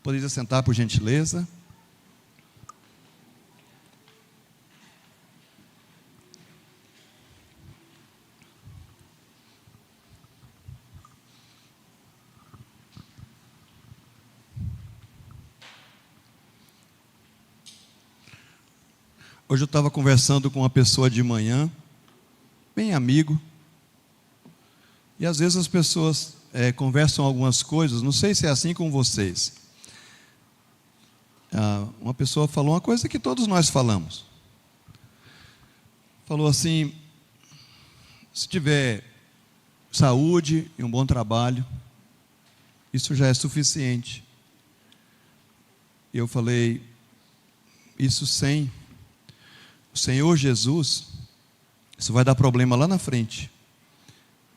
Poderia sentar, por gentileza. Hoje eu estava conversando com uma pessoa de manhã, bem amigo, e às vezes as pessoas conversam algumas coisas, não sei se é assim com vocês. Uma pessoa falou uma coisa que todos nós falamos. Falou assim: se tiver saúde e um bom trabalho, isso já é suficiente. E eu falei, isso sem o Senhor Jesus, isso vai dar problema lá na frente.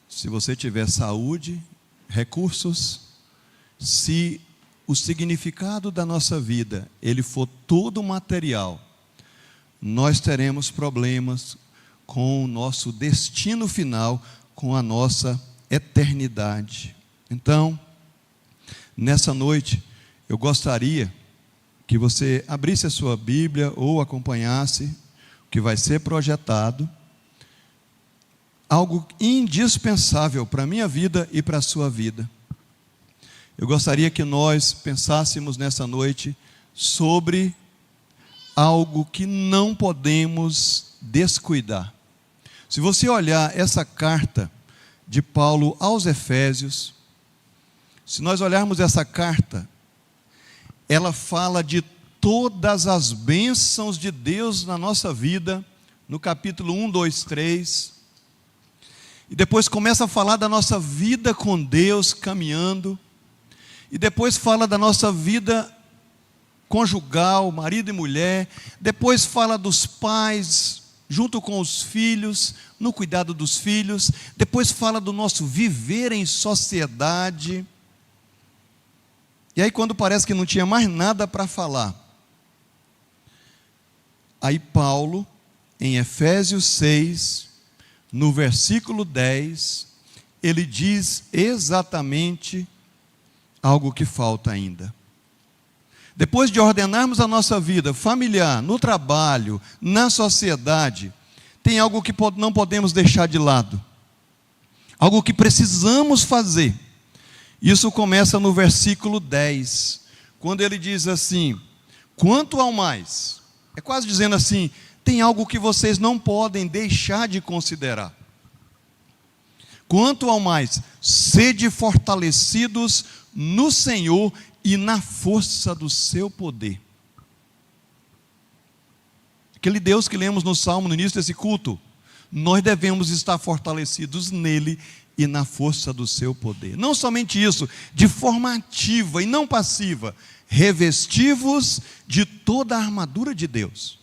Se você tiver saúde, recursos, se o significado da nossa vida, ele for todo material, nós teremos problemas com o nosso destino final, com a nossa eternidade. Então, nessa noite, eu gostaria que você abrisse a sua Bíblia ou acompanhasse que vai ser projetado, algo indispensável para a minha vida e para a sua vida. Eu gostaria que nós pensássemos nessa noite sobre algo que não podemos descuidar. Se você olhar essa carta de Paulo aos Efésios, se nós olharmos essa carta, ela fala de todas as bênçãos de Deus na nossa vida, no capítulo 1, 2, 3, e depois começa a falar da nossa vida com Deus, caminhando, e depois fala da nossa vida conjugal, marido e mulher, depois fala dos pais, junto com os filhos, no cuidado dos filhos, depois fala do nosso viver em sociedade, e aí quando parece que não tinha mais nada para falar, aí Paulo, em Efésios 6, no versículo 10, ele diz exatamente algo que falta ainda. Depois de ordenarmos a nossa vida familiar, no trabalho, na sociedade, tem algo que não podemos deixar de lado. Algo que precisamos fazer. Isso começa no versículo 10, quando ele diz assim: quanto ao mais, é quase dizendo assim, tem algo que vocês não podem deixar de considerar. Quanto ao mais, sede fortalecidos no Senhor e na força do seu poder. Aquele Deus que lemos no Salmo no início desse culto, nós devemos estar fortalecidos nele e na força do seu poder. Não somente isso, de forma ativa e não passiva, revesti-vos de toda a armadura de Deus,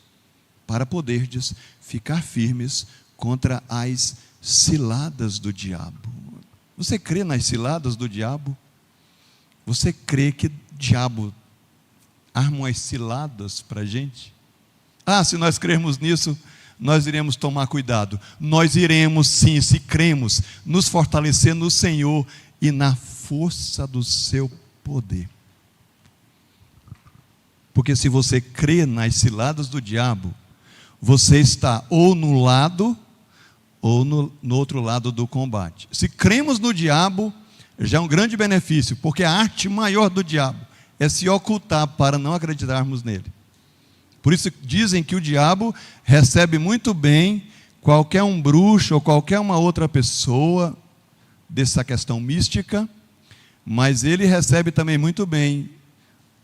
para poderdes ficar firmes contra as ciladas do diabo. Você crê nas ciladas do diabo? Você crê que o diabo arma umas ciladas para a gente? Se nós crermos nisso, nós iremos tomar cuidado. Nós iremos sim, se cremos, nos fortalecer no Senhor e na força do seu poder. Porque se você crê nas ciladas do diabo, você está ou no lado, ou no outro lado do combate. Se cremos no diabo, já é um grande benefício, porque a arte maior do diabo é se ocultar para não acreditarmos nele. Por isso dizem que o diabo recebe muito bem qualquer um bruxo ou qualquer uma outra pessoa dessa questão mística, mas ele recebe também muito bem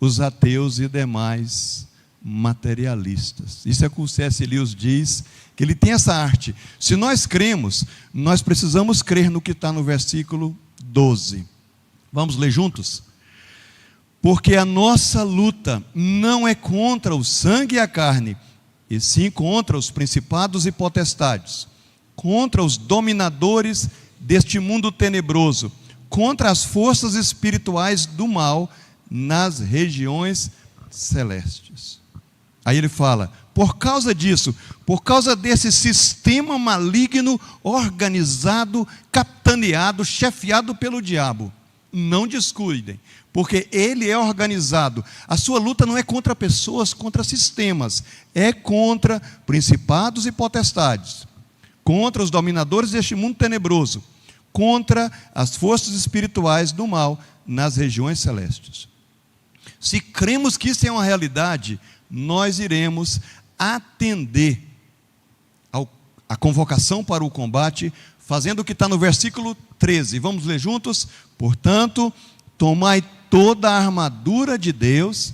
os ateus e demais materialistas. Isso é o que o C.S. Lewis diz, que ele tem essa arte. Se nós cremos, nós precisamos crer no que está no versículo 12. Vamos ler juntos? Porque a nossa luta não é contra o sangue e a carne, e sim contra os principados e potestades, contra os dominadores deste mundo tenebroso, contra as forças espirituais do mal nas regiões celestes. Aí ele fala, por causa disso, por causa desse sistema maligno, organizado, capitaneado, chefiado pelo diabo, Não descuidem, porque ele é organizado. A sua luta não é contra pessoas, contra sistemas, é contra principados e potestades, contra os dominadores deste mundo tenebroso, contra as forças espirituais do mal nas regiões celestes. Se cremos que isso é uma realidade, nós iremos atender a convocação para o combate, fazendo o que está no versículo 13. Vamos ler juntos? Portanto, tomai toda a armadura de Deus,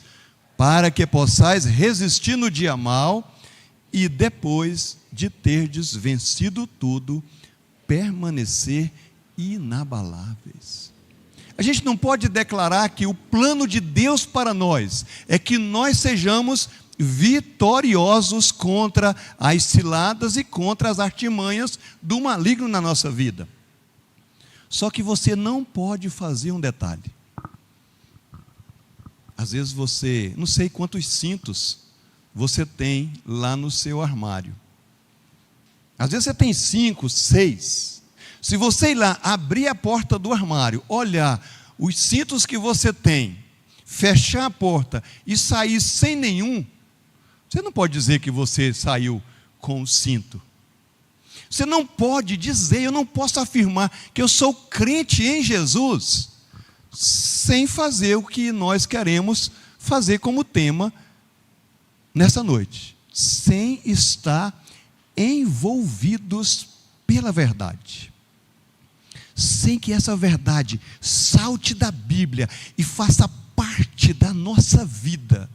para que possais resistir no dia mau, e depois de terdes vencido tudo, permanecer inabaláveis. A gente não pode declarar que o plano de Deus para nós é que nós sejamos vitoriosos contra as ciladas e contra as artimanhas do maligno na nossa vida. Só que você não pode fazer um detalhe. Às vezes você, não sei quantos cintos você tem lá no seu armário. Às vezes você tem 5, 6. Se você ir lá, abrir a porta do armário, olhar os cintos que você tem, fechar a porta e sair sem nenhum, você não pode dizer que você saiu com o cinto. Você não pode dizer, eu não posso afirmar que eu sou crente em Jesus, sem fazer o que nós queremos fazer como tema nessa noite, sem estar envolvidos pela verdade, sem que essa verdade salte da Bíblia e faça parte da nossa vida,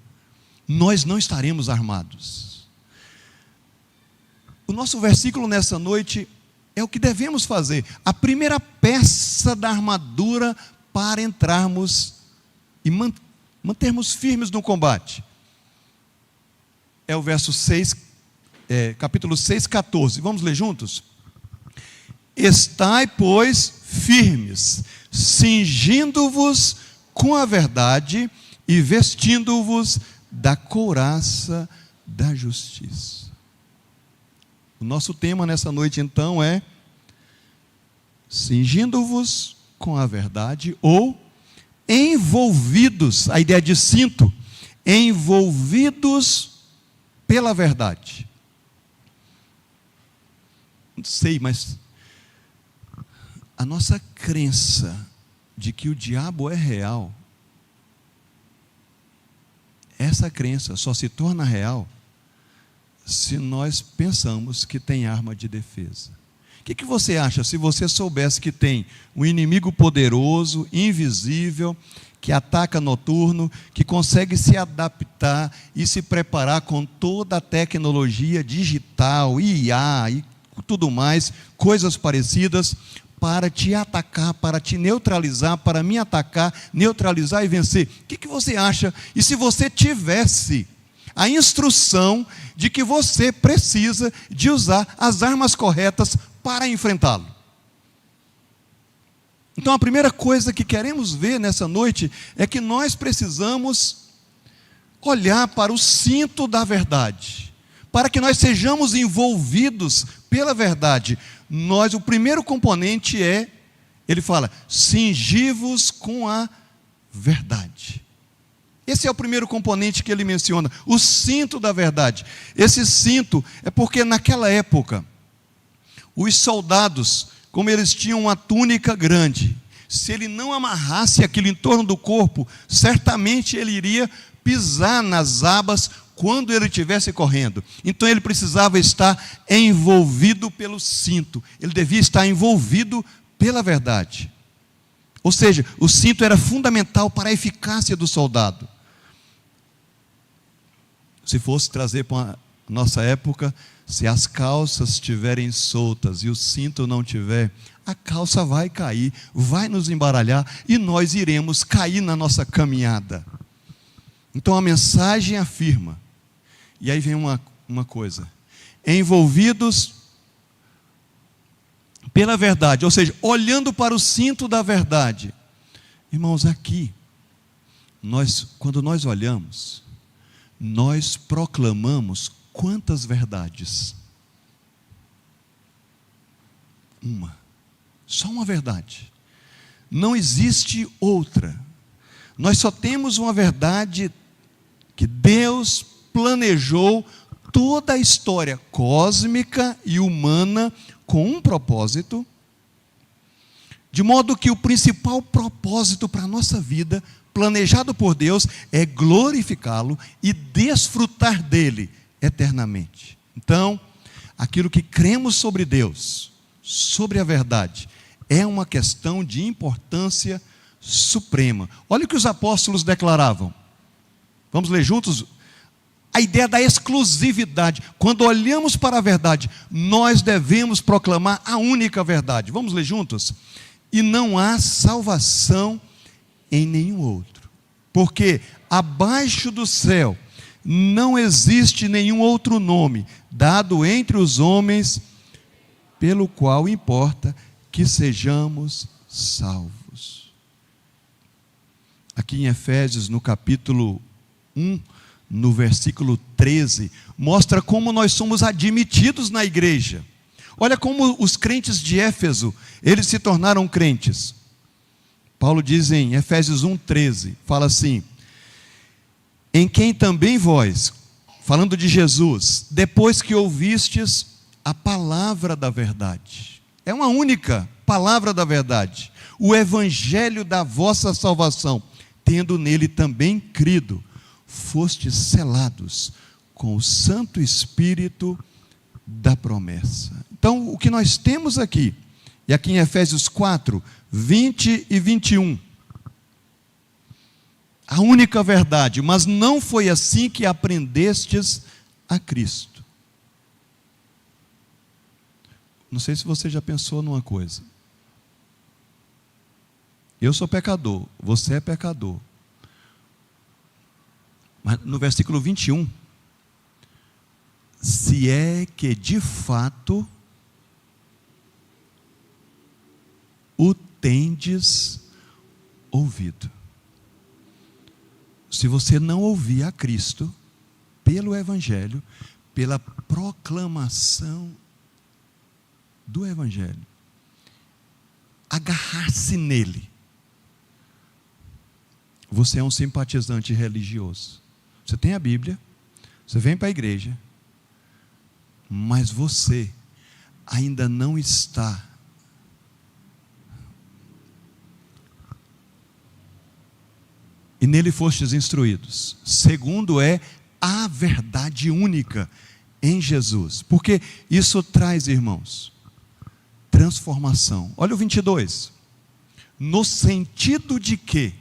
nós não estaremos armados. O nosso versículo nessa noite é o que devemos fazer, a primeira peça da armadura para entrarmos e mantermos firmes no combate. É o verso 6, capítulo 6, 14. Vamos ler juntos? Estai, pois, firmes, cingindo-vos com a verdade e vestindo-vos da couraça da justiça. O nosso tema nessa noite então é cingindo-vos com a verdade ou envolvidos, a ideia de cinto, envolvidos pela verdade. Não sei, mas a nossa crença de que o diabo é real, essa crença só se torna real se nós pensamos que tem arma de defesa. O que você acha se você soubesse que tem um inimigo poderoso, invisível, que ataca noturno, que consegue se adaptar e se preparar com toda a tecnologia digital, IA e tudo mais, coisas parecidas, para te atacar, para te neutralizar, para me atacar, neutralizar e vencer? O que você acha? E se você tivesse a instrução de que você precisa de usar as armas corretas para enfrentá-lo? Então a primeira coisa que queremos ver nessa noite é que nós precisamos olhar para o cinto da verdade, para que nós sejamos envolvidos pela verdade. O primeiro componente ele fala, cingi-vos com a verdade. Esse é o primeiro componente que ele menciona, o cinto da verdade. Esse cinto é porque naquela época, os soldados, como eles tinham uma túnica grande, se ele não amarrasse aquilo em torno do corpo, certamente ele iria pisar nas abas quando ele estivesse correndo. Então ele precisava estar envolvido pelo cinto, ele devia estar envolvido pela verdade. Ou seja, o cinto era fundamental para a eficácia do soldado. Se fosse trazer para a nossa época, se as calças estiverem soltas e o cinto não tiver, a calça vai cair, vai nos embaralhar e nós iremos cair na nossa caminhada. Então a mensagem afirma, e aí vem uma coisa, envolvidos pela verdade, ou seja, olhando para o cinto da verdade. Irmãos, aqui, quando nós olhamos, nós proclamamos quantas verdades? Só uma verdade. Não existe outra. Nós só temos uma verdade que Deus planejou toda a história cósmica e humana com um propósito, de modo que o principal propósito para a nossa vida, planejado por Deus, é glorificá-lo e desfrutar dele eternamente. Então, aquilo que cremos sobre Deus, sobre a verdade, é uma questão de importância suprema. Olha o que os apóstolos declaravam. Vamos ler juntos? A ideia da exclusividade. Quando olhamos para a verdade, nós devemos proclamar a única verdade. Vamos ler juntos? E não há salvação em nenhum outro, porque abaixo do céu não existe nenhum outro nome dado entre os homens pelo qual importa que sejamos salvos. Aqui em Efésios, no capítulo 1, no versículo 13, mostra como nós somos admitidos na igreja. Olha como os crentes de Éfeso, eles se tornaram crentes. Paulo diz em Efésios 1,13, fala assim: em quem também vós, falando de Jesus, depois que ouvistes a palavra da verdade, é uma única palavra da verdade, o evangelho da vossa salvação, tendo nele também crido, fostes selados com o Santo Espírito da promessa. Então, o que nós temos aqui, e aqui em Efésios 4, 20 e 21, a única verdade, mas não foi assim que aprendestes a Cristo. Não sei se você já pensou numa coisa. Eu sou pecador, você é pecador. Mas no versículo 21, se é que de fato o tendes ouvido. Se você não ouvir a Cristo, pelo Evangelho, pela proclamação do Evangelho, agarrar-se nele, você é um simpatizante religioso. Você tem a Bíblia, você vem para a igreja, mas você ainda não está e nele fostes instruídos, segundo é a verdade única em Jesus, porque isso traz, irmãos, transformação. Olha o 22, no sentido de que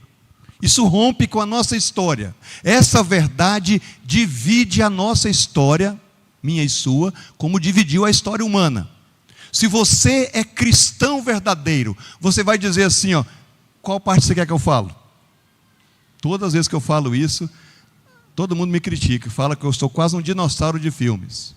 isso rompe com a nossa história, essa verdade divide a nossa história, minha e sua, como dividiu a história humana. Se você é cristão verdadeiro, você vai dizer assim, ó, qual parte você quer que eu falo? Todas as vezes que eu falo isso, todo mundo me critica, fala que eu sou quase um dinossauro de filmes.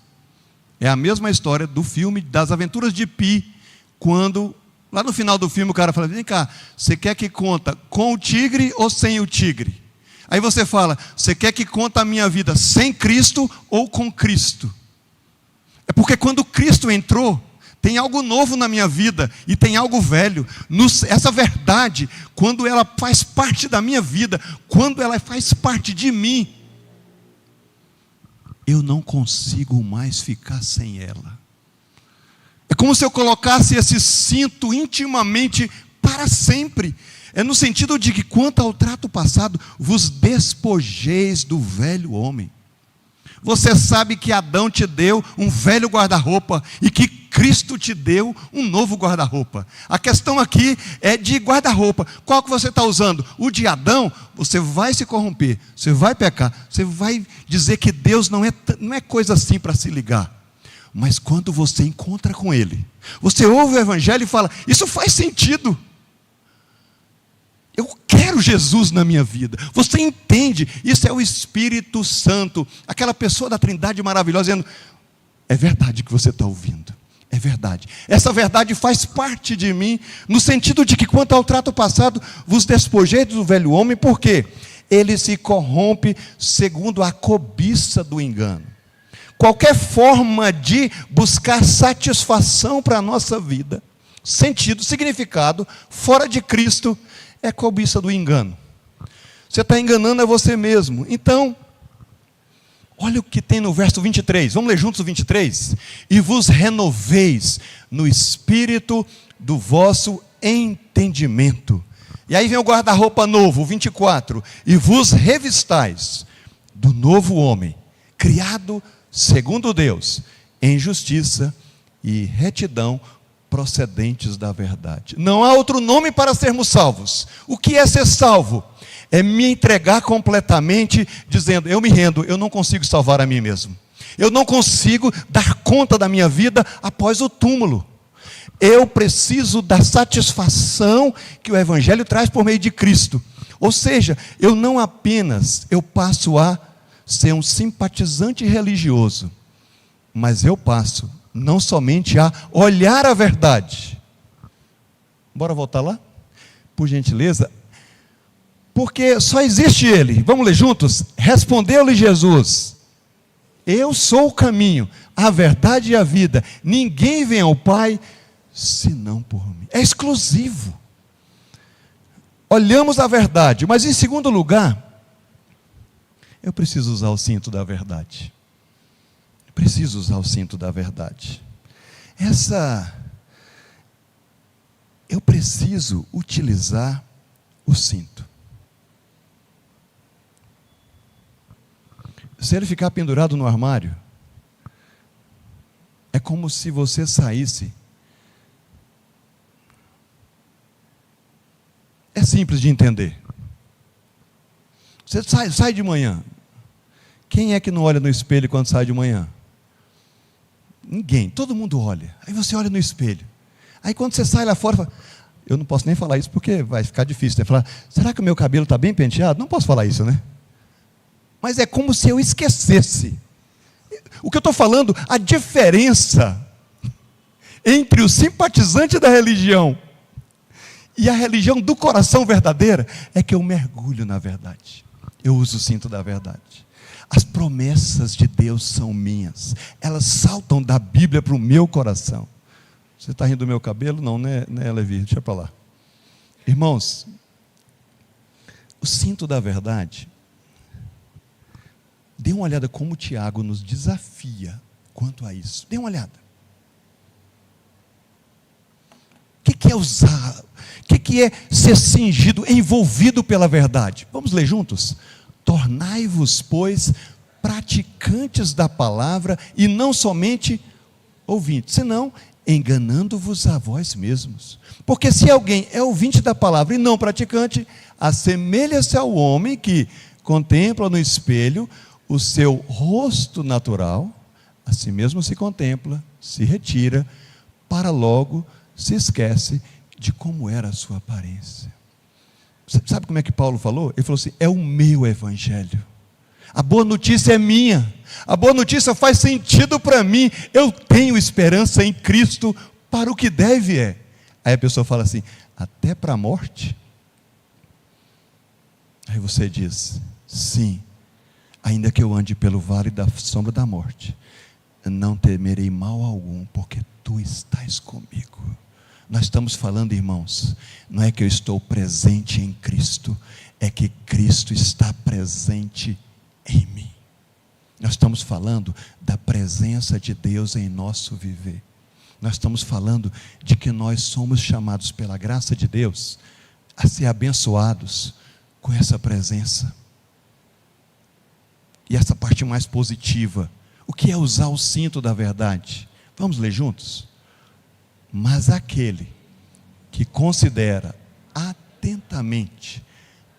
É a mesma história do filme das Aventuras de Pi, quando, lá no final do filme, o cara fala, vem cá, você quer que conta com o tigre ou sem o tigre? Aí você fala, você quer que conta a minha vida sem Cristo ou com Cristo? É porque quando Cristo entrou, tem algo novo na minha vida e tem algo velho. Essa verdade, quando ela faz parte da minha vida, quando ela faz parte de mim, eu não consigo mais ficar sem ela. É como se eu colocasse esse cinto intimamente para sempre. É no sentido de que, quanto ao trato passado, vos despojeis do velho homem. Você sabe que Adão te deu um velho guarda-roupa e que Cristo te deu um novo guarda-roupa. A questão aqui é de guarda-roupa. Qual que você está usando? O de Adão, você vai se corromper, você vai pecar, você vai dizer que Deus não é coisa assim para se ligar. Mas quando você encontra com Ele, você ouve o Evangelho e fala, isso faz sentido. Eu quero Jesus na minha vida. Você entende? Isso é o Espírito Santo, aquela pessoa da Trindade maravilhosa, dizendo, é verdade que você está ouvindo. É verdade. Essa verdade faz parte de mim, no sentido de que, quanto ao trato passado, vos despojei do velho homem, porque ele se corrompe segundo a cobiça do engano. Qualquer forma de buscar satisfação para a nossa vida, sentido, significado, fora de Cristo, é cobiça do engano. Você está enganando a você mesmo. Então, olha o que tem no verso 23. Vamos ler juntos o 23? E vos renoveis no espírito do vosso entendimento. E aí vem o guarda-roupa novo, o 24. E vos revistais do novo homem, criado segundo Deus, em justiça e retidão procedentes da verdade. Não há outro nome para sermos salvos. O que é ser salvo? É me entregar completamente, dizendo, eu me rendo, eu não consigo salvar a mim mesmo. Eu não consigo dar conta da minha vida após o túmulo. Eu preciso da satisfação que o Evangelho traz por meio de Cristo. Ou seja, eu não apenas, eu passo a ser um simpatizante religioso, mas eu passo não somente a olhar a verdade. Bora voltar lá? Por gentileza. Porque só existe Ele. Vamos ler juntos? Respondeu-lhe Jesus: eu sou o caminho, a verdade e a vida. Ninguém vem ao Pai senão por mim. É exclusivo. Olhamos a verdade, mas em segundo lugar, eu preciso usar o cinto da verdade. Preciso usar o cinto da verdade. Eu preciso utilizar o cinto. Se ele ficar pendurado no armário, é como se você saísse. É simples de entender. Você sai de manhã. Quem é que não olha no espelho quando sai de manhã? Ninguém, todo mundo olha. Aí você olha no espelho. Aí quando você sai lá fora, fala, eu não posso nem falar isso porque vai ficar difícil, né? Falar, será que o meu cabelo está bem penteado? Não posso falar isso, né? Mas é como se eu esquecesse. O que eu estou falando, a diferença entre o simpatizante da religião e a religião do coração verdadeira é que eu mergulho na verdade. Eu uso o cinto da verdade. As promessas de Deus são minhas. Elas saltam da Bíblia para o meu coração. Você está rindo do meu cabelo? Não, né, Levi? Deixa para lá. Irmãos, o cinto da verdade, dê uma olhada como Tiago nos desafia quanto a isso. Dê uma olhada. O que é usar? O que é ser cingido, envolvido pela verdade? Vamos ler juntos? Tornai-vos, pois, praticantes da palavra e não somente ouvintes, senão enganando-vos a vós mesmos. Porque se alguém é ouvinte da palavra e não praticante, assemelha-se ao homem que contempla no espelho o seu rosto natural, assim mesmo se contempla, se retira, para logo se esquece de como era a sua aparência. Sabe como é que Paulo falou? Ele falou assim, é o meu evangelho. A boa notícia é minha. A boa notícia faz sentido para mim. Eu tenho esperança em Cristo para o que deve é. Aí a pessoa fala assim, até para a morte? Aí você diz, sim, ainda que eu ande pelo vale da sombra da morte, não temerei mal algum, porque tu estás comigo. Nós estamos falando, irmãos, não é que eu estou presente em Cristo, é que Cristo está presente em mim. Nós estamos falando da presença de Deus em nosso viver. Nós estamos falando de que nós somos chamados pela graça de Deus a ser abençoados com essa presença. E essa parte mais positiva, o que é usar o cinto da verdade? Vamos ler juntos? Mas aquele que considera atentamente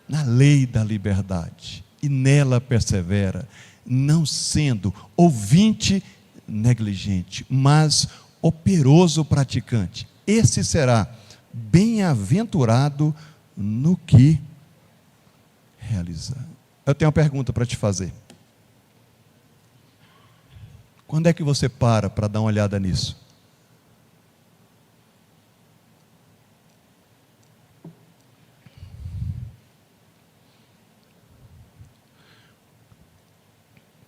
na lei da liberdade e nela persevera, não sendo ouvinte negligente, mas operoso praticante, esse será bem-aventurado no que realizar. Eu tenho uma pergunta para te fazer. Quando é que você para dar uma olhada nisso?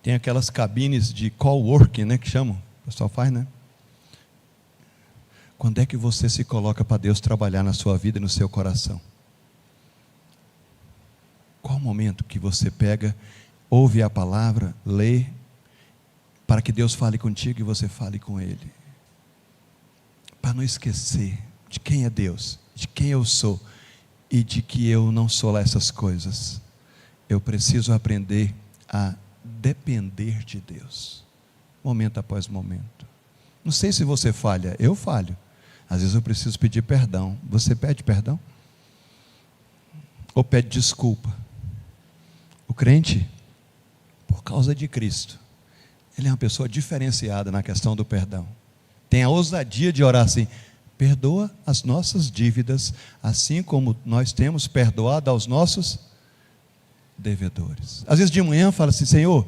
Tem aquelas cabines de coworking, né, que chamam, o pessoal faz, né? Quando é que você se coloca para Deus trabalhar na sua vida e no seu coração? Qual o momento que você pega, ouve a palavra, lê, para que Deus fale contigo e você fale com Ele? Para não esquecer de quem é Deus, de quem eu sou e de que eu não sou lá essas coisas. Eu preciso aprender a depender de Deus, momento após momento. Não sei se você falha, eu falho. Às vezes eu preciso pedir perdão. Você pede perdão? Ou pede desculpa? O crente, por causa de Cristo, ele é uma pessoa diferenciada na questão do perdão. Tem a ousadia de orar assim: perdoa as nossas dívidas, assim como nós temos perdoado aos nossos devedores. Às vezes de manhã fala assim: Senhor,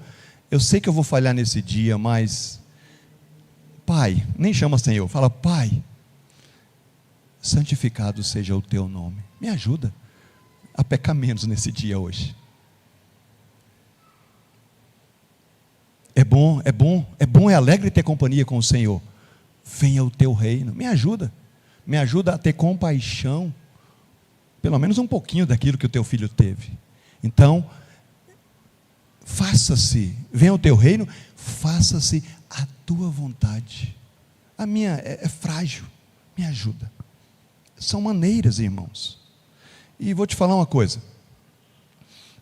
eu sei que eu vou falhar nesse dia, mas Pai, nem chama Senhor, fala Pai, santificado seja o teu nome, me ajuda a pecar menos nesse dia hoje. É alegre ter companhia com o Senhor. Venha o teu reino, me ajuda a ter compaixão, pelo menos um pouquinho daquilo que o teu filho teve. Então, faça-se, venha o teu reino, faça-se a tua vontade. A minha é frágil, me ajuda. São maneiras, irmãos. E vou te falar uma coisa: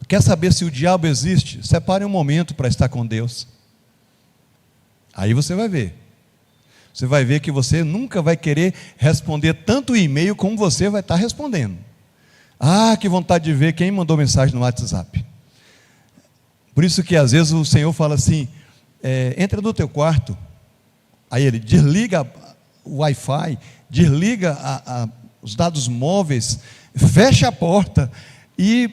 quer saber se o diabo existe? Separe um momento para estar com Deus. Aí você vai ver. Você vai ver que você nunca vai querer responder tanto e-mail como você vai estar respondendo. Ah, que vontade de ver quem mandou mensagem no WhatsApp. Por isso que às vezes o Senhor fala assim: entra no teu quarto. Aí ele desliga o Wi-Fi, desliga os dados móveis, fecha a porta e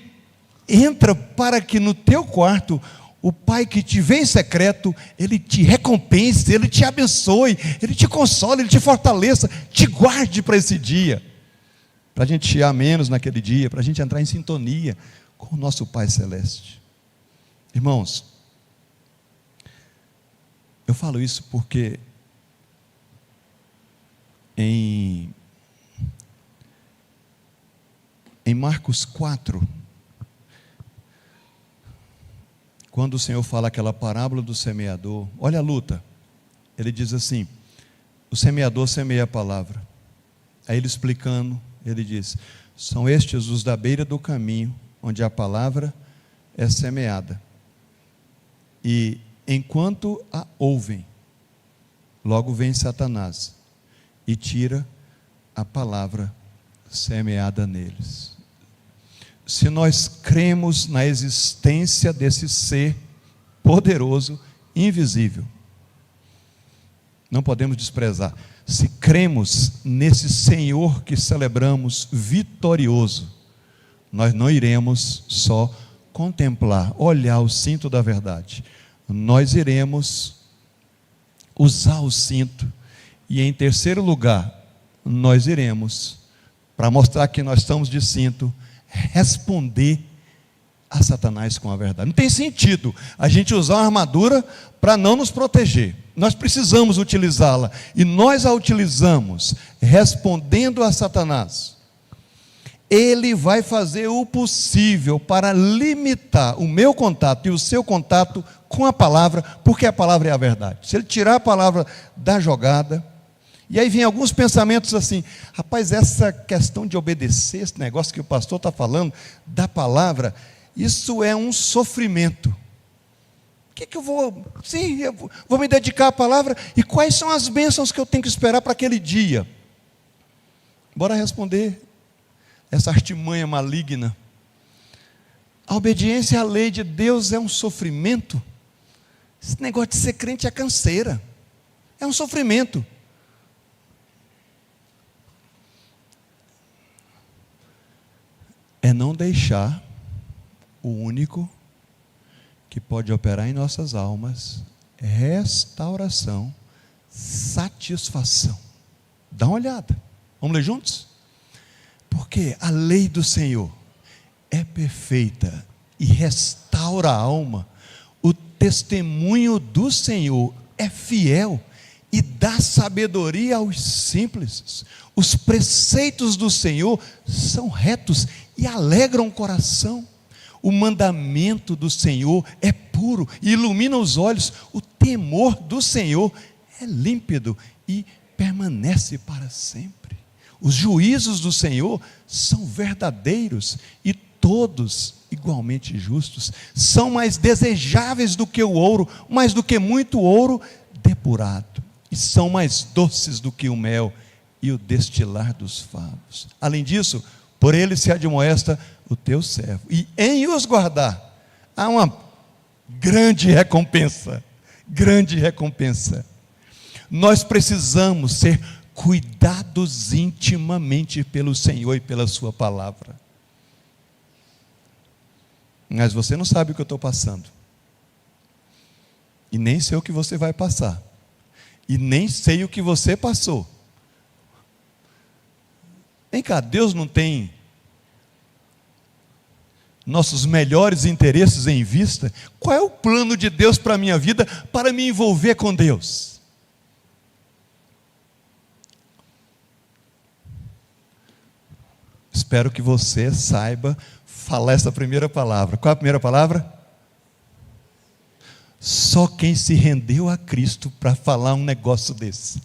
entra, para que no teu quarto o Pai que te vê em secreto, Ele te recompense, Ele te abençoe, Ele te console, Ele te fortaleça, te guarde para esse dia, para a gente chiar menos naquele dia, para a gente entrar em sintonia com o nosso Pai Celeste. Irmãos, eu falo isso porque em Marcos 4, quando o Senhor fala aquela parábola do semeador, olha a luta. Ele diz assim: o semeador semeia a palavra. Aí ele explicando, ele diz: são estes os da beira do caminho, onde a palavra é semeada. E enquanto a ouvem, logo vem Satanás e tira a palavra semeada neles. Se nós cremos na existência desse ser poderoso, invisível, não podemos desprezar. Se cremos nesse Senhor que celebramos vitorioso, nós não iremos só contemplar, olhar o cinto da verdade. Nós iremos usar o cinto. E em terceiro lugar, nós iremos, para mostrar que nós estamos de cinto, responder a Satanás com a verdade. Não tem sentido a gente usar uma armadura para não nos proteger. Nós precisamos utilizá-la, e nós a utilizamos respondendo a Satanás. Ele vai fazer o possível para limitar o meu contato e o seu contato com a palavra, porque a palavra é a verdade. Se ele tirar a palavra da jogada, e aí vem alguns pensamentos assim: rapaz, essa questão de obedecer, esse negócio que o pastor está falando, da palavra, isso é um sofrimento. O que eu vou... Sim, eu vou me dedicar à palavra, e quais são as bênçãos que eu tenho que esperar para aquele dia? Bora responder essa artimanha maligna. A obediência à lei de Deus é um sofrimento. Esse negócio de ser crente é canseira, é um sofrimento. É não deixar o único que pode operar em nossas almas restauração, satisfação. Dá uma olhada, vamos ler juntos? Porque a lei do Senhor é perfeita e restaura a alma. O testemunho do Senhor é fiel e dá sabedoria aos simples. Os preceitos do Senhor são retos e alegram o coração. O mandamento do Senhor é puro e ilumina os olhos. O temor do Senhor é límpido e permanece para sempre. Os juízos do Senhor são verdadeiros e todos igualmente justos. São mais desejáveis do que o ouro, mais do que muito ouro depurado. E são mais doces do que o mel e o destilar dos favos. Além disso, por ele se admoesta o teu servo, e em os guardar há uma grande recompensa. Grande recompensa. Nós precisamos ser cuidados intimamente pelo Senhor e pela sua palavra. Mas você não sabe o que eu estou passando, e nem sei o que você vai passar, e nem sei o que você passou. Vem cá, Deus não tem nossos melhores interesses em vista? Qual é o plano de Deus para a minha vida, para me envolver com Deus? Espero que você saiba falar essa primeira palavra. Qual é a primeira palavra? Só quem se rendeu a Cristo para falar um negócio desse.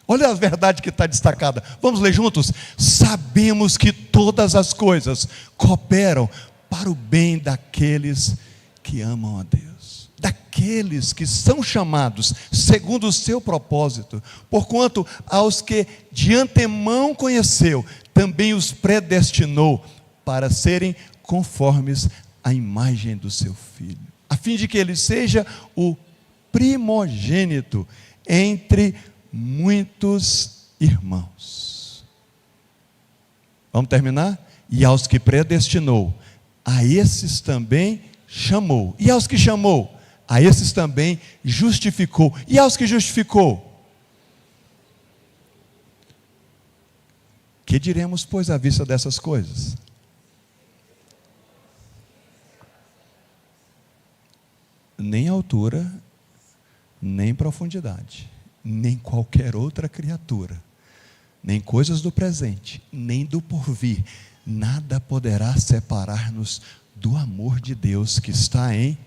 Olha a verdade que está destacada. Vamos ler juntos? Sabemos que todas as coisas cooperam para o bem daqueles que amam a Deus, daqueles que são chamados segundo o seu propósito, porquanto aos que de antemão conheceu, também os predestinou para serem conformes à imagem do seu Filho, a fim de que ele seja o primogênito entre muitos irmãos. Vamos terminar? E aos que predestinou, a esses também chamou. E aos que chamou, a esses também justificou. E aos que justificou, que diremos, pois, à vista dessas coisas? Nem altura, nem profundidade, nem qualquer outra criatura, nem coisas do presente, nem do porvir, nada poderá separar-nos do amor de Deus que está em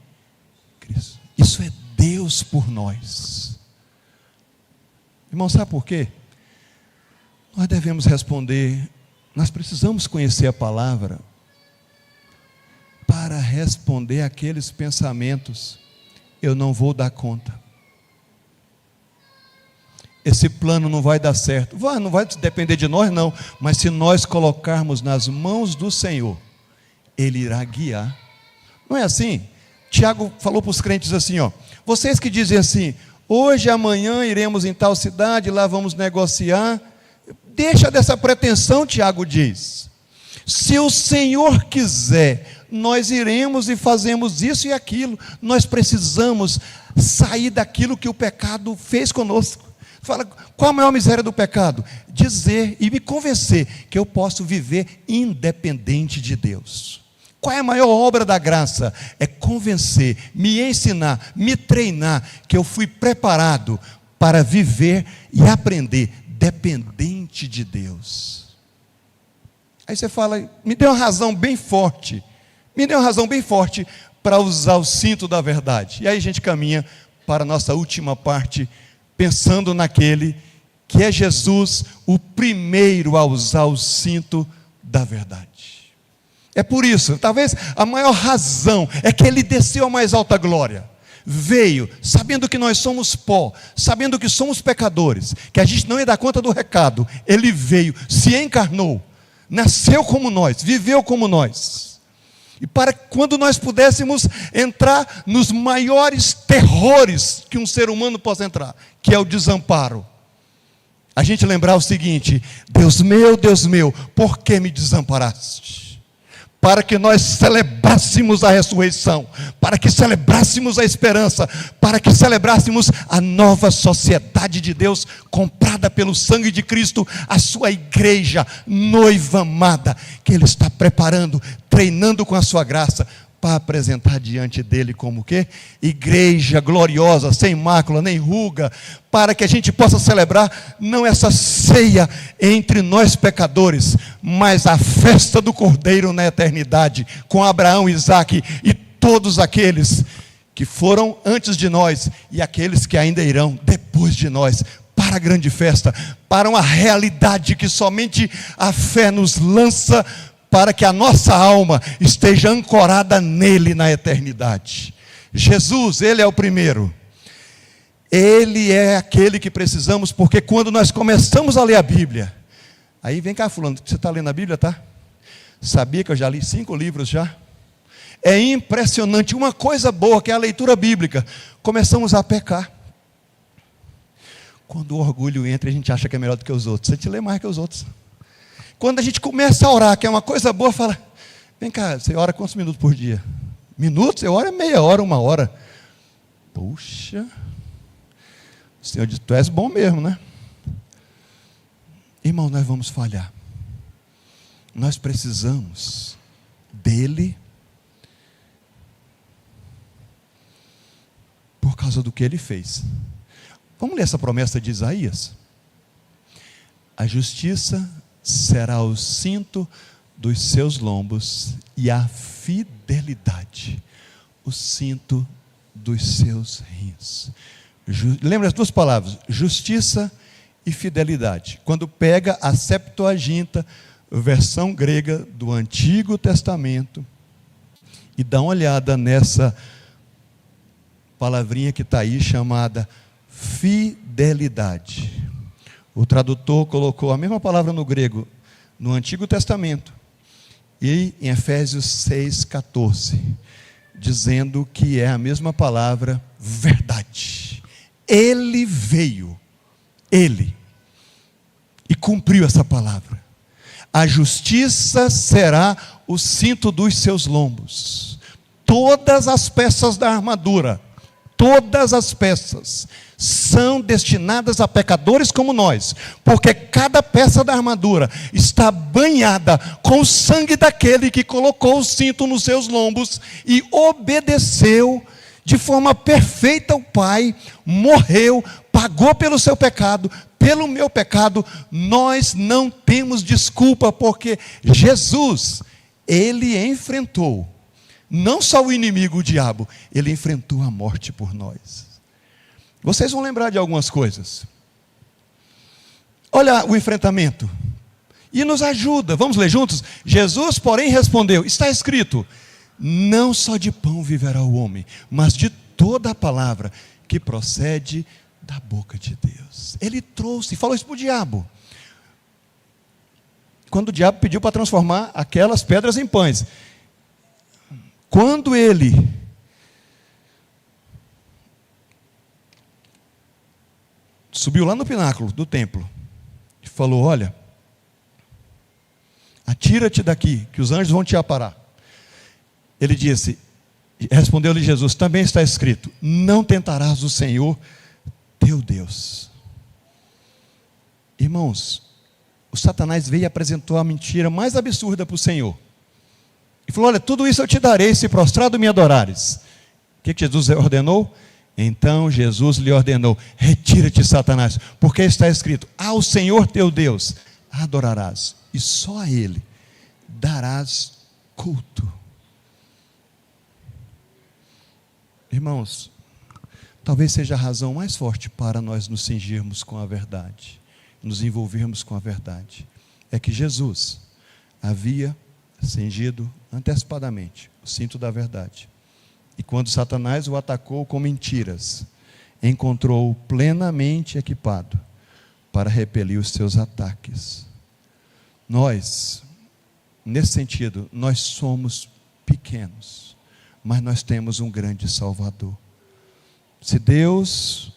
Cristo. Isso é Deus por nós. Irmão, sabe por quê? Nós devemos responder, nós precisamos conhecer a palavra para responder aqueles pensamentos: eu não vou dar conta, esse plano não vai dar certo. Não vai depender de nós não, mas se nós colocarmos nas mãos do Senhor, Ele irá guiar. Não é assim? Tiago falou para os crentes assim, vocês que dizem assim: hoje, amanhã iremos em tal cidade, lá vamos negociar. Deixa dessa pretensão, Tiago diz. Se o Senhor quiser, nós iremos e fazemos isso e aquilo. Nós precisamos sair daquilo que o pecado fez conosco. Fala, qual a maior miséria do pecado? Dizer e me convencer que eu posso viver independente de Deus. Qual é a maior obra da graça? É convencer, me ensinar, me treinar, que eu fui preparado para viver e aprender dependente de Deus. Aí você fala, me deu uma razão bem forte, para usar o cinto da verdade. E aí a gente caminha para a nossa última parte, pensando naquele que é Jesus, o primeiro a usar o cinto da verdade. É por isso, talvez a maior razão é que Ele desceu à mais alta glória. Veio, sabendo que nós somos pó, sabendo que somos pecadores, que a gente não ia dar conta do recado. Ele veio, se encarnou, nasceu como nós, viveu como nós. E para quando nós pudéssemos entrar nos maiores terrores que um ser humano possa entrar, que é o desamparo, a gente lembrar o seguinte: Deus meu, por que me desamparaste? Para que nós celebrássemos a ressurreição, para que celebrássemos a esperança, para que celebrássemos a nova sociedade de Deus, comprada pelo sangue de Cristo, a sua igreja, noiva amada, que Ele está preparando, treinando com a sua graça, para apresentar diante dele como o quê? Igreja gloriosa, sem mácula, nem ruga, para que a gente possa celebrar não essa ceia entre nós pecadores, mas a festa do Cordeiro na eternidade, com Abraão, Isaque e todos aqueles que foram antes de nós e aqueles que ainda irão depois de nós, para a grande festa, para uma realidade que somente a fé nos lança, para que a nossa alma esteja ancorada nele na eternidade. Jesus, ele é o primeiro. Ele é aquele que precisamos, porque quando nós começamos a ler a Bíblia, aí vem cá fulano, você está lendo a Bíblia, tá? Sabia que eu já li 5 livros já? É impressionante, uma coisa boa que é a leitura bíblica, começamos a pecar. Quando o orgulho entra, a gente acha que é melhor do que os outros, a gente lê mais que os outros. Quando a gente começa a orar, que é uma coisa boa, fala, vem cá, você ora quantos minutos por dia? Minutos? Eu oro meia hora, 1 hora. Puxa, o Senhor diz, tu és bom mesmo, né? Irmão, nós vamos falhar. Nós precisamos dele, por causa do que ele fez. Vamos ler essa promessa de Isaías? A justiça será o cinto dos seus lombos e a fidelidade o cinto dos seus rins. Lembra as 2 palavras, justiça e fidelidade. Quando pega a Septuaginta, versão grega do Antigo Testamento, e dá uma olhada nessa palavrinha que está aí chamada fidelidade. O tradutor colocou a mesma palavra no grego, no Antigo Testamento, e em Efésios 6,14, dizendo que é a mesma palavra verdade. Ele veio, ele, e cumpriu essa palavra. A justiça será o cinto dos seus lombos. Todas as peças da armadura, todas as peças são destinadas a pecadores como nós, porque cada peça da armadura está banhada com o sangue daquele que colocou o cinto nos seus lombos e obedeceu de forma perfeita ao Pai, morreu, pagou pelo seu pecado, pelo meu pecado. Nós não temos desculpa, porque Jesus, ele enfrentou não só o inimigo, o diabo, ele enfrentou a morte por nós. Vocês vão lembrar de algumas coisas. Olha o enfrentamento. E nos ajuda. Vamos ler juntos? Jesus, porém, respondeu: está escrito, não só de pão viverá o homem, mas de toda a palavra que procede da boca de Deus. Ele trouxe, falou isso para o diabo. Quando o diabo pediu para transformar aquelas pedras em pães. Quando ele subiu lá no pináculo do templo e falou: olha, atira-te daqui, que os anjos vão te aparar. Ele disse, respondeu-lhe Jesus, também está escrito, não tentarás o Senhor teu Deus. Irmãos, o Satanás veio e apresentou a mentira mais absurda para o Senhor. E falou: olha, tudo isso eu te darei se prostrado me adorares. O que Jesus ordenou? Então Jesus lhe ordenou: retira-te, Satanás, porque está escrito, ao Senhor teu Deus adorarás, e só a Ele darás culto. Irmãos, talvez seja a razão mais forte para nós nos cingirmos com a verdade, nos envolvermos com a verdade, é que Jesus havia cingido antecipadamente o cinto da verdade. E quando Satanás o atacou com mentiras, encontrou-o plenamente equipado para repelir os seus ataques. Nós, nesse sentido, nós somos pequenos, mas nós temos um grande Salvador. Se Deus,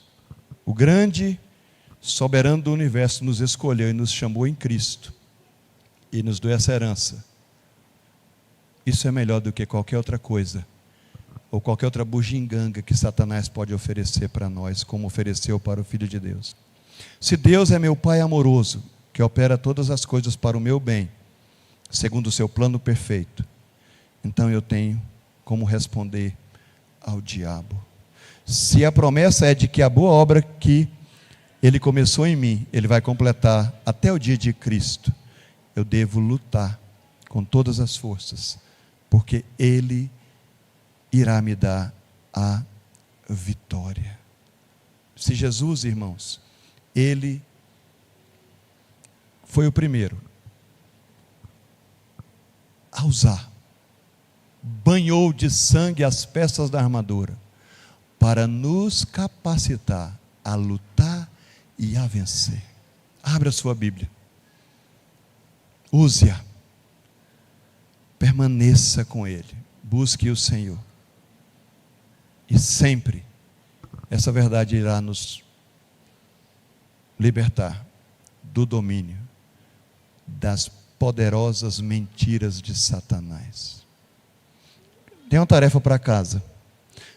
o grande soberano do universo, nos escolheu e nos chamou em Cristo, e nos deu essa herança, isso é melhor do que qualquer outra coisa, ou qualquer outra bugiganga que Satanás pode oferecer para nós, como ofereceu para o Filho de Deus. Se Deus é meu Pai amoroso, que opera todas as coisas para o meu bem, segundo o seu plano perfeito, então eu tenho como responder ao diabo. Se a promessa é de que a boa obra que Ele começou em mim, Ele vai completar até o dia de Cristo, eu devo lutar com todas as forças, porque Ele irá me dar a vitória. Se Jesus, irmãos, Ele foi o primeiro a usar, banhou de sangue as peças da armadura, para nos capacitar a lutar e a vencer. Abra a sua Bíblia, use-a, permaneça com Ele, busque o Senhor, e sempre essa verdade irá nos libertar do domínio das poderosas mentiras de Satanás. Tem uma tarefa para casa.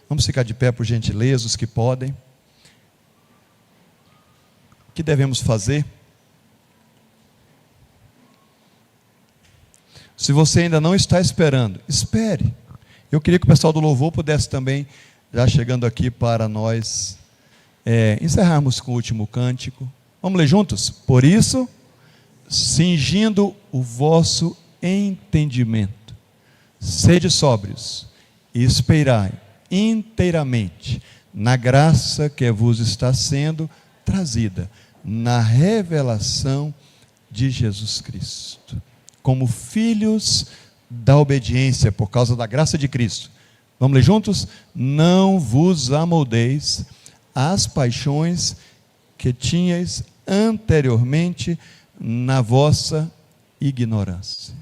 Vamos ficar de pé, por gentileza, os que podem. O que devemos fazer? Se você ainda não está esperando, espere. Eu queria que o pessoal do louvor pudesse também, já chegando aqui para nós, encerrarmos com o último cântico. Vamos ler juntos? Por isso, cingindo o vosso entendimento, sede sóbrios e esperai inteiramente na graça que vos está sendo trazida, na revelação de Jesus Cristo, como filhos da obediência, por causa da graça de Cristo. Vamos ler juntos? Não vos amoldeis às paixões que tinhais anteriormente na vossa ignorância.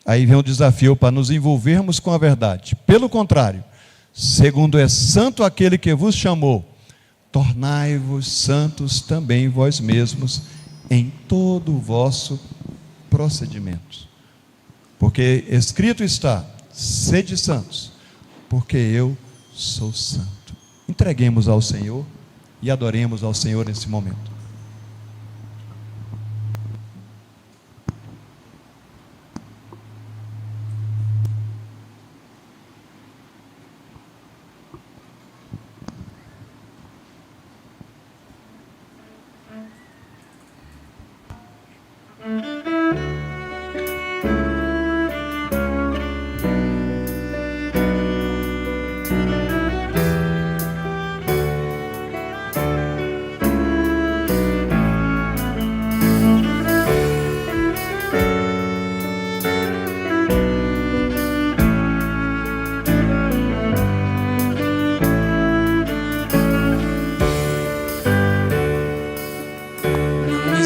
Aí vem o desafio para nos envolvermos com a verdade. Pelo contrário, segundo é santo aquele que vos chamou, tornai-vos santos também vós mesmos em todo o vosso procedimento. Porque escrito está: sede santos, porque eu sou santo. Entreguemos ao Senhor e adoremos ao Senhor nesse momento.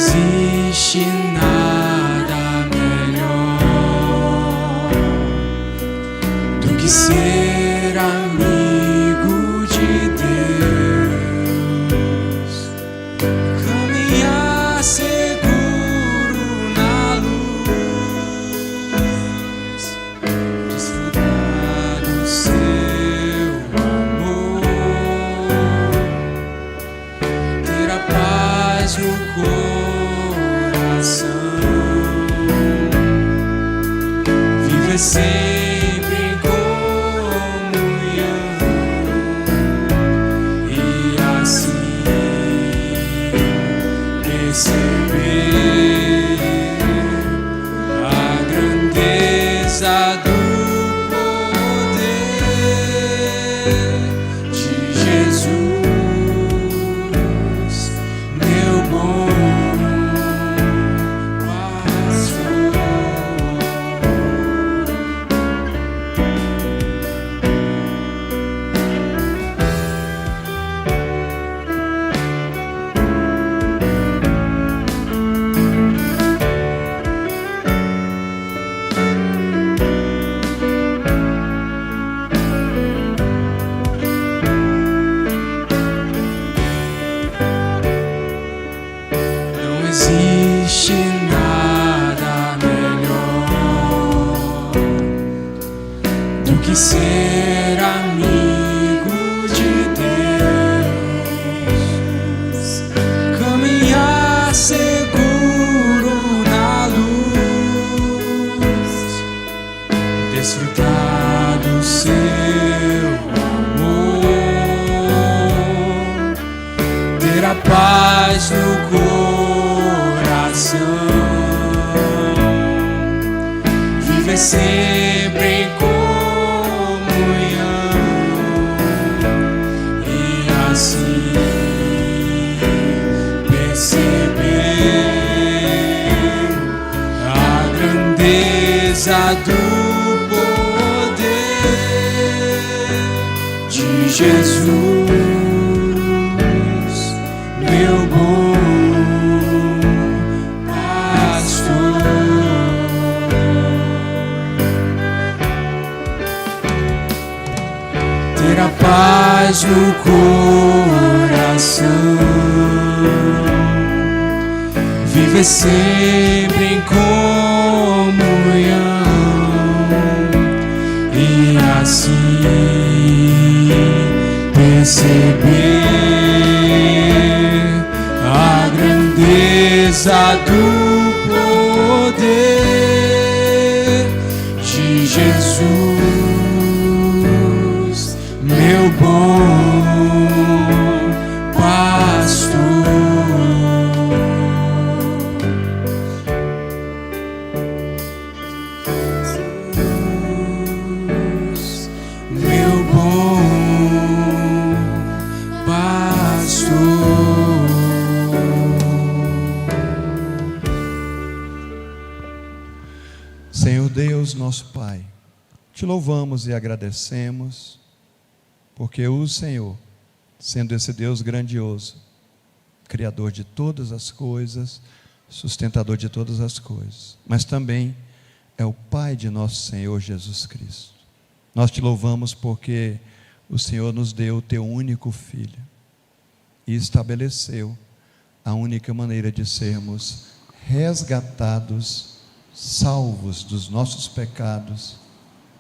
existe nada melhor do que ser amigo de Deus, caminhar seguro na luz, desfrutar do seu amor, ter a paz no coração, viver sempre em comunhão e assim perceber a grandeza do poder de Jesus, meu bom pastor. Não existe nada melhor do que ser amigo de Deus, caminhar seguro na luz, desfrutar do seu viver sempre em comunhão e assim perceber a grandeza do poder de Jesus, meu bom pastor. Ter a paz no coração, viver sempre em comunhão e assim perceber a grandeza do poder de Jesus, meu bom pastor. Meu bom pastor. Senhor Deus, nosso Pai, te louvamos e agradecemos, porque o Senhor, sendo esse Deus grandioso, Criador de todas as coisas, sustentador de todas as coisas, mas também é o Pai de nosso Senhor Jesus Cristo. Nós te louvamos porque o Senhor nos deu o teu único Filho e estabeleceu a única maneira de sermos resgatados, salvos dos nossos pecados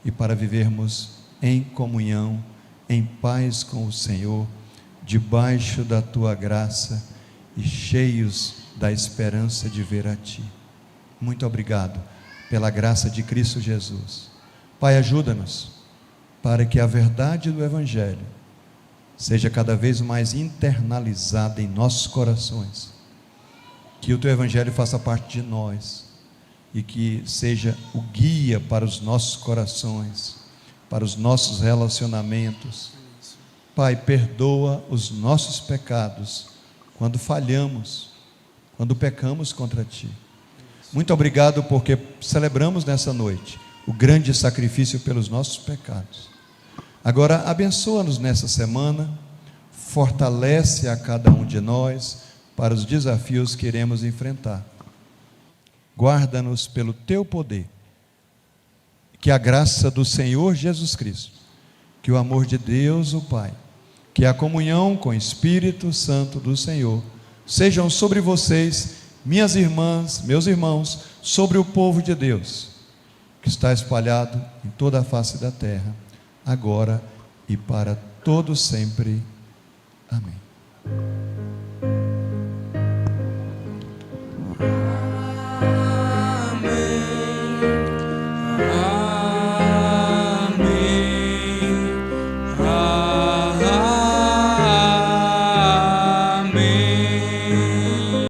e para vivermos em comunhão, em paz com o Senhor, debaixo da tua graça e cheios da esperança de ver a ti. Muito obrigado pela graça de Cristo Jesus. Pai, ajuda-nos para que a verdade do Evangelho seja cada vez mais internalizada em nossos corações, que o teu Evangelho faça parte de nós e que seja o guia para os nossos corações, para os nossos relacionamentos. Pai, perdoa os nossos pecados quando falhamos, quando pecamos contra ti. Muito obrigado porque celebramos nessa noite o grande sacrifício pelos nossos pecados. Agora abençoa-nos nessa semana, fortalece a cada um de nós para os desafios que iremos enfrentar. Guarda-nos pelo teu poder, que a graça do Senhor Jesus Cristo, que o amor de Deus o Pai, que a comunhão com o Espírito Santo do Senhor sejam sobre vocês, minhas irmãs, meus irmãos, sobre o povo de Deus que está espalhado em toda a face da terra, agora e para todo sempre. Amém.